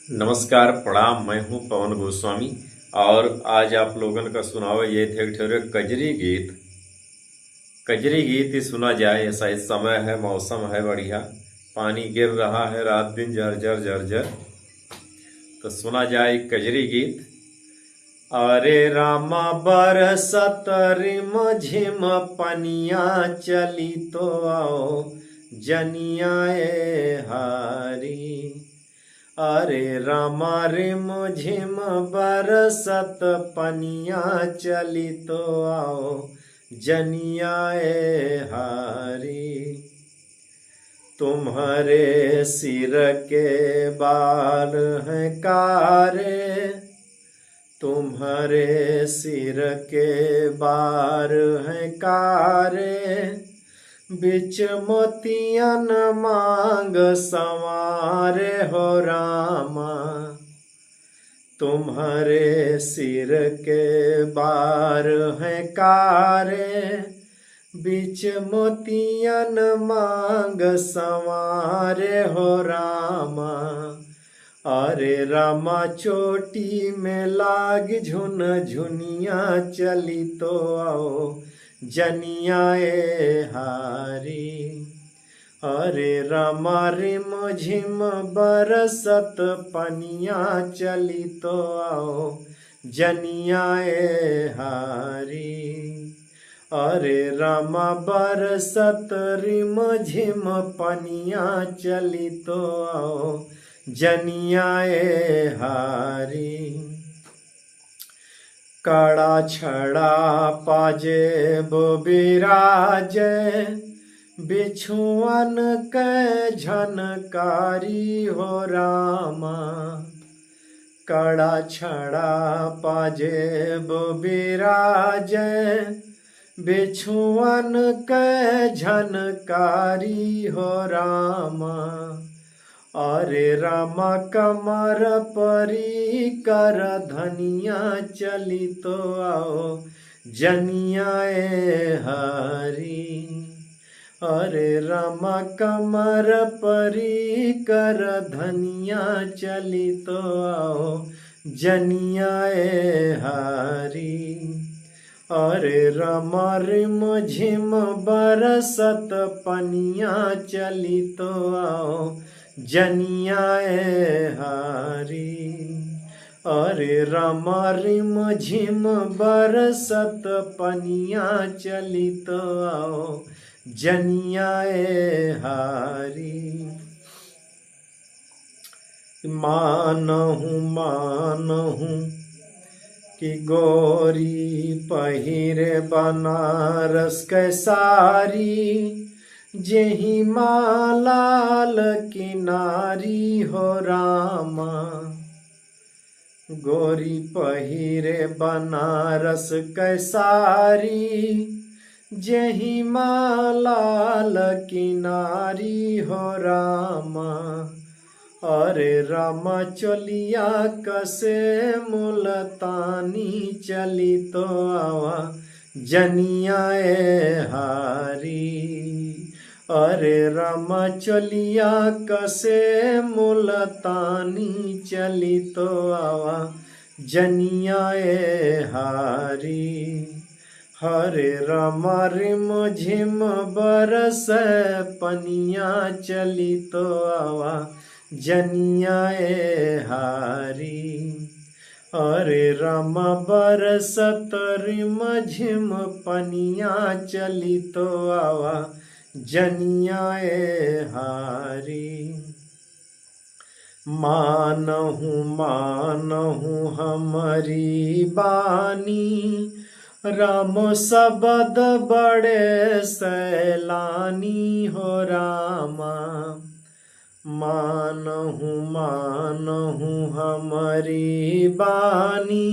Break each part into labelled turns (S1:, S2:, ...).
S1: नमस्कार प्रणाम। मैं हूं पवन गोस्वामी और आज आप लोगन का सुनावा ये थे ठहरे कजरी गीत। कजरी गीत ही सुना जाए, ऐसा इस समय है, मौसम है बढ़िया, पानी गिर रहा है रात दिन झरझर झरझर। तो सुना जाए कजरी गीत। अरे रामा बरसत रिम झिम पनिया चली तो आओ जनियाए हारी। अरे रामा रिम झिम बरसत पनिया चली तो आओ जनियाए हारी। तुम्हारे सिर के बाल हैं कारे, तुम्हारे सिर के बार हैं कारे, बिच मोतियन मांग संवारे हो रामा। तुम्हारे सिर के बार हैं कारे, बिच मोतियन मांग संवारे हो रामा। अरे रामा चोटी में लाग झुन झुनिया चली तो आओ जनियाए हारी। अरे रामा रिम झिम बरसत पनिया चली तो आओ जनियाए हारी। अरे रामा बरसत रिम झिम पनिया चली तो आओ जनियाए हारी। कड़ा छड़ा पाजेब बिराजे, बिछुअन के झनकारी हो रामा। कड़ा छड़ा पाजेब बिराजे, बिछुअन के झनकारी हो रामा। अरे रामा कमर परी कर धनिया चली तो आओ जनियाए हारी। अरे रामा कमर परी कर धनिया चली तो आओ जनियाए हारी। अरे रामा रिम झिम बरसत पनिया चली तो आओ जनियाए हारी। अरे रामा रिम झिम बरसत पनिया चली तो आओ जनियाए हारी। मानहूँ कि गोरी पहिरे बनारस के सारी, जेहि मालाल किनारी हो रामा। गोरी पहिरे बनारस के सारी, जेहि मालाल किनारी हो रामा। अरे रामा चलिया कसे मुलतानी चली तो आवा जनियाए हारी। अरे रामा चलिया कसे मुलतानी चली तो आवा जनियाए हारी। हरे रामा रिम झिम बरस पनिया चली तो आवा जनियाए हारी। अरे रामा बरसत रिम झिम पनिया चली तो आवा जनियाए हारी। मानहूँ हमारी बानी, राम सबद बड़े सैलानी हो रामा। मानहूँ हमारी बानी,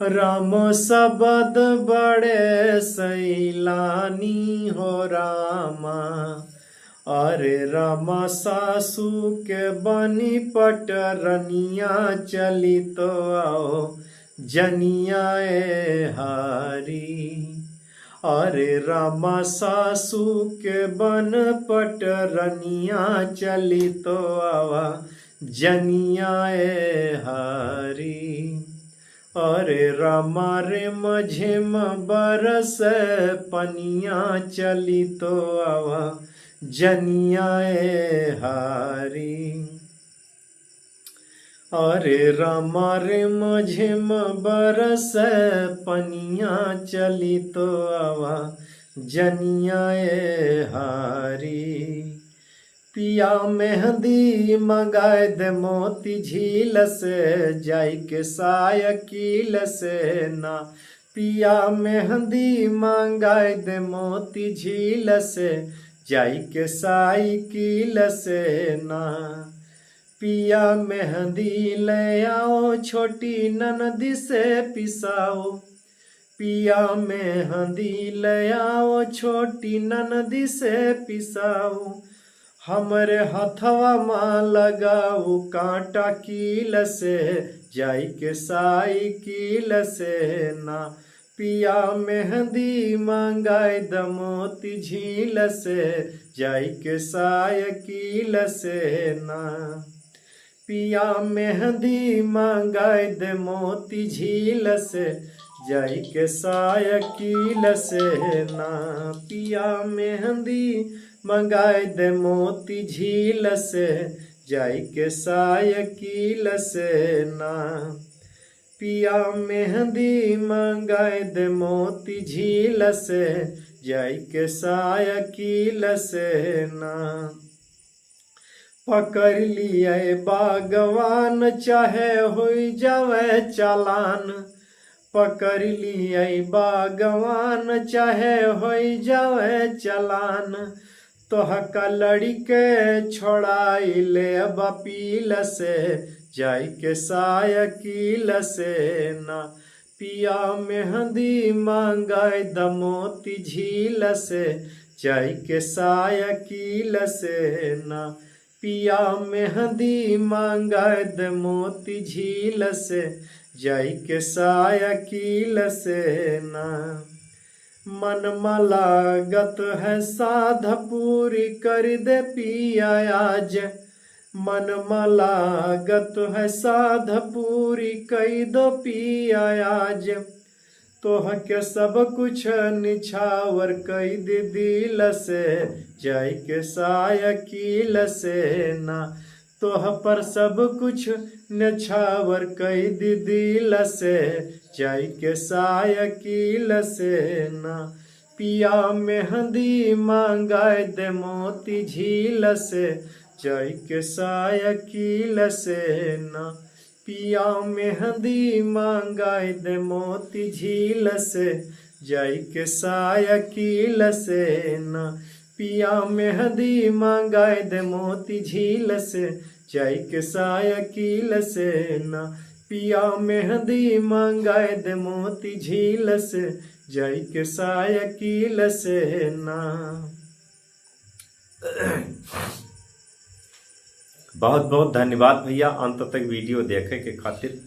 S1: राम सबद बड़े सैलानी हो रामा। अरे रामा सासू के बनी पटरनिया चली तो आओ जनियाए हारी। अरे रामा सासू के बन पटरनिया चली तो आवा जनियाए हारी। अरे रामा रे मझिम बरस पनिया चली तो आवा जनियाए हारी। अरे रामा रे मझिम बरस पनिया चली तो आवा जनियाए हारी। पिया मेहंदी मंगाए दे मोती झील से जाई के सायकिल से ना। पिया मेहंदी मंगाए दे मोती झील से जाई के साइकिल से ना। पिया मेहंदी ले आओ छोटी ननदी से पिसाओ। पिया मेहंदी ले आओ छोटी ननदी से पिसाओ। हमरे हथवा माँ लगाऊ कांटा कील से जाई के साइकिल से ना। पिया मेहंदी मंगाए द मोती झील से जाई के साइकिल से ना। पिया मेहंदी मंगाए दे मोती झील से जाई के साइकिल से ना। पिया मेहंदी मंगाए दे मोती झील से जाई के साइकिल से ना। पिया मेहंदी मंगाए दे मोती झील से जाई के साइकिल से ना। पकड़ लिए बागवान चाहे हुई जावे चालान। पकड़ लिए बागवान चाहे होई जावे चलान। तोहका लड़के छोड़ाई ले बपील से जाई के साइकिल से ना। पिया मेहंदी मंगाए द मोती झील से जाई के साइकिल से ना। पिया मेहंदी मंगाए द मोती झील से जाई के साइकिल से ना। मन लागत है साध पूरी कर दे पिया आज। मन लागत है साध पूरी कई दो पिया आज। तोह के सब कुछ निछावर कई दे दिल से जाई के साइकिल से ना। तोह पर सब कुछ निछावर कई दे दिल से जाई के साइकिल से ना। पिया मेहंदी मंगाए दे मोती झील से जाई के साइकिल से ना। पिया मेहंदी मंगाए दे मोती झील से जाई के साइकिल से ना। पिया मेहंदी मंगाए दे मोती झील से जाई के साइकिल से ना। पिया मेहंदी मंगाए दे मोती झील से जाई के साइकिल से ना। बहुत बहुत धन्यवाद भैया अंत तक वीडियो देखे के खातिर।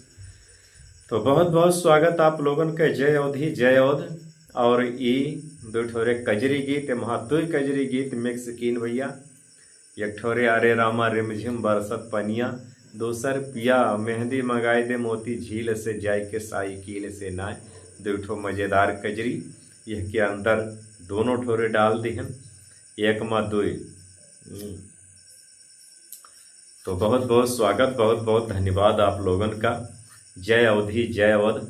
S1: तो बहुत बहुत स्वागत आप लोगन के। जय अवधि जय अवध। और ई दो ठोरे कजरी गीत महातुय कजरी गीत मिक्स कीन भैया। एक ठोरे अरे रामा रिमझिम बरसत पनिया। दोसर पिया मेहंदी मंगाए दे मोती झील से जाई के साइकिल से ना। दो ठो मज़ेदार कजरी यह के अंदर दोनों ठोरे डाल दिहन एक मा दुई। तो बहुत बहुत स्वागत बहुत बहुत धन्यवाद आप लोगन का। जय अवधि जय अवध।